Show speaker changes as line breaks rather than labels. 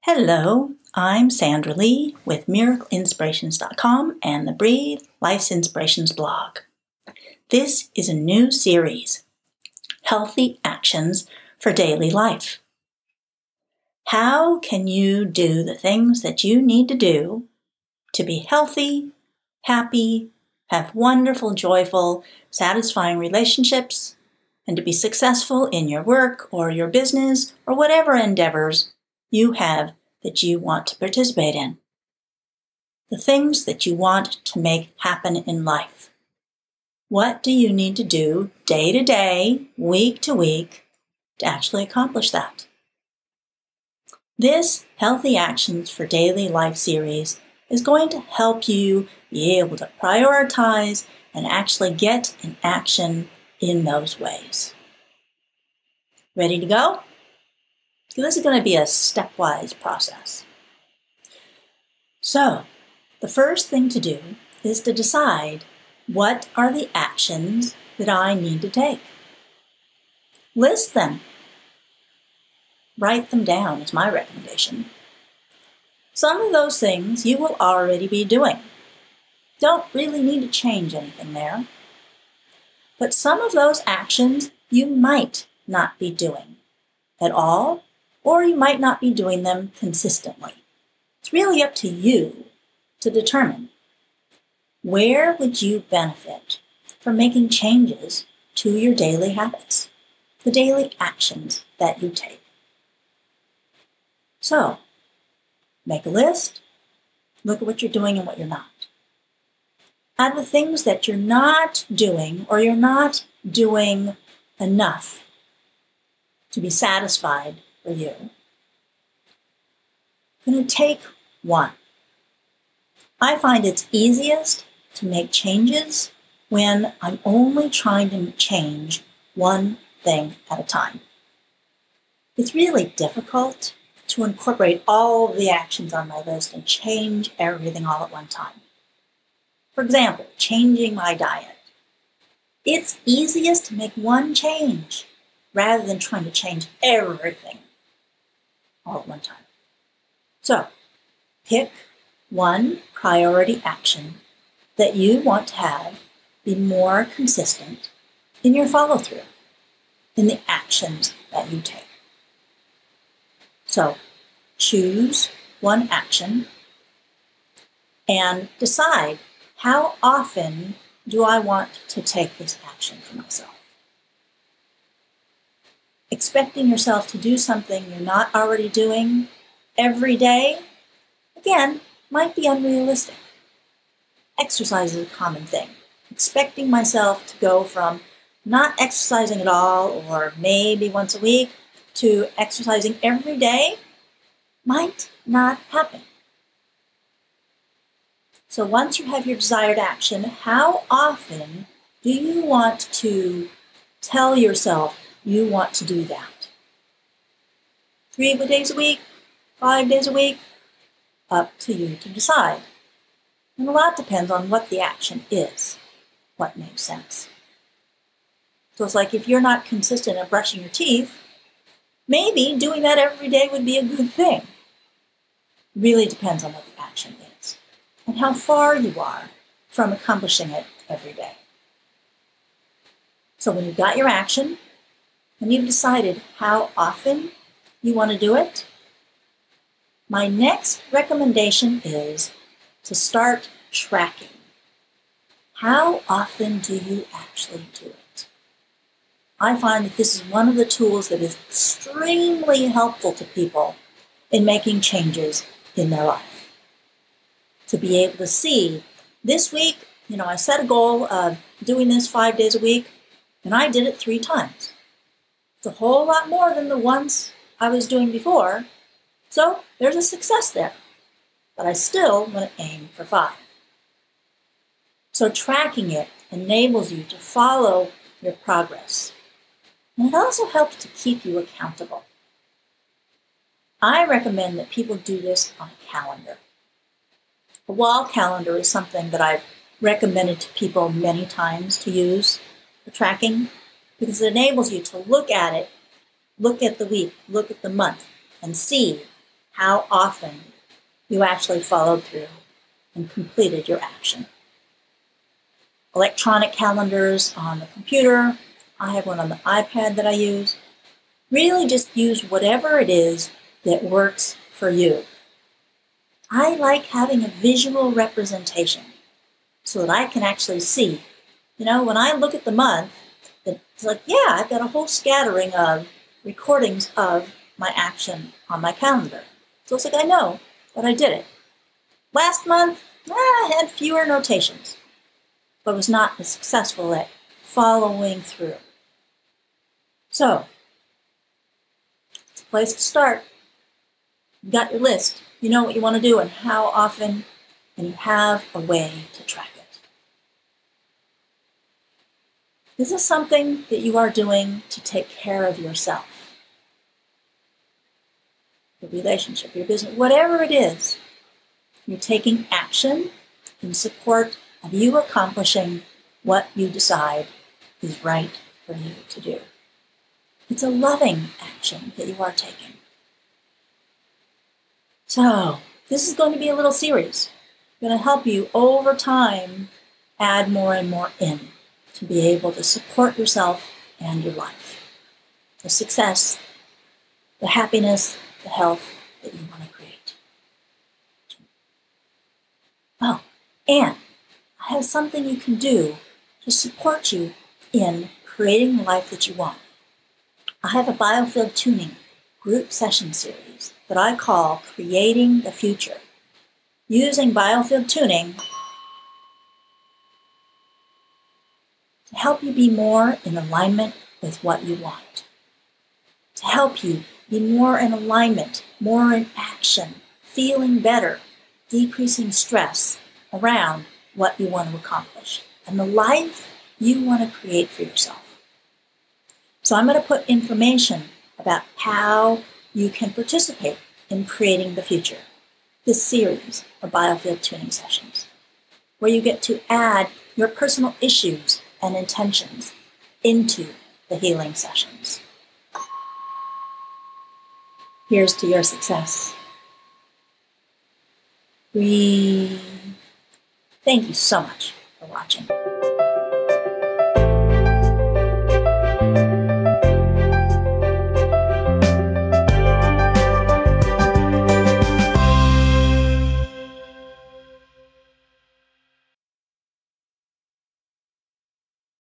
Hello, I'm Sandra Lee with MiracleInspirations.com and the Breathe Life's Inspirations blog. This is a new series, Healthy Actions for Daily Life. How can you do the things that you need to do to be healthy, happy, have wonderful, joyful, satisfying relationships, and to be successful in your work or your business or whatever endeavors you have that you want to participate in. The things that you want to make happen in life. What do you need to do day to day, week to week, to actually accomplish that? This Healthy Actions for Daily Life series is going to help you be able to prioritize and actually get in action in those ways. Ready to go? This is going to be a stepwise process. So, the first thing to do is to decide what are the actions that I need to take. List them. Write them down is my recommendation. Some of those things you will already be doing. Don't really need to change anything there. But some of those actions you might not be doing at all, or you might not be doing them consistently. It's really up to you to determine where would you benefit from making changes to your daily habits, the daily actions that you take. So, make a list, look at what you're doing and what you're not. Add the things that you're not doing or you're not doing enough to be satisfied for you. I'm going to take one. I find it's easiest to make changes when I'm only trying to change one thing at a time. It's really difficult to incorporate all of the actions on my list and change everything all at one time. For example, changing my diet. It's easiest to make one change rather than trying to change everything all at one time. So, pick one priority action that you want to have be more consistent in your follow-through, in the actions that you take. So, choose one action and decide how often do I want to take this action for myself. Expecting yourself to do something you're not already doing every day, again, might be unrealistic. Exercise is a common thing. Expecting myself to go from not exercising at all or maybe once a week to exercising every day might not happen. So once you have your desired action, how often do you want to tell yourself you want to do that? 3 days a week? 5 days a week? Up to you to decide. And a lot depends on what the action is, what makes sense. So it's like if you're not consistent at brushing your teeth, maybe doing that every day would be a good thing. Really depends on what the action is and how far you are from accomplishing it every day. So when you've got your action and you've decided how often you want to do it, my next recommendation is to start tracking. How often do you actually do it? I find that this is one of the tools that is extremely helpful to people in making changes in their life. To be able to see, this week, I set a goal of doing this 5 days a week, and I did it 3 times. It's a whole lot more than the ones I was doing before, so there's a success there. But I still want to aim for 5. So tracking it enables you to follow your progress. And it also helps to keep you accountable. I recommend that people do this on a calendar. A wall calendar is something that I've recommended to people many times to use for tracking because it enables you to look at it, look at the week, look at the month, and see how often you actually followed through and completed your action. Electronic calendars on the computer. I have one on the iPad that I use. Really just use whatever it is that works for you. I like having a visual representation so that I can actually see. When I look at the month, it's like, yeah, I've got a whole scattering of recordings of my action on my calendar. So it's like I know that I did it. Last month, I had fewer notations, but was not as successful at following through. So, it's a place to start. You've got your list. You know what you want to do and how often, and you have a way to track it. This is something that you are doing to take care of yourself, your relationship, your business, whatever it is. You're taking action in support of you accomplishing what you decide is right for you to do. It's a loving action that you are taking. So, this is going to be a little series. It's going to help you over time add more and more in to be able to support yourself and your life. The success, the happiness, the health that you want to create. Oh, and I have something you can do to support you in creating the life that you want. I have a Biofield Tuning group session series that I call Creating the Future. Using Biofield Tuning to help you be more in alignment with what you want. To help you be more in alignment, more in action, feeling better, decreasing stress around what you want to accomplish and the life you want to create for yourself. So I'm going to put information about how you can participate in creating the future. This series of Biofield Tuning sessions, where you get to add your personal issues and intentions into the healing sessions. Here's to your success. Breathe. Thank you so much for watching.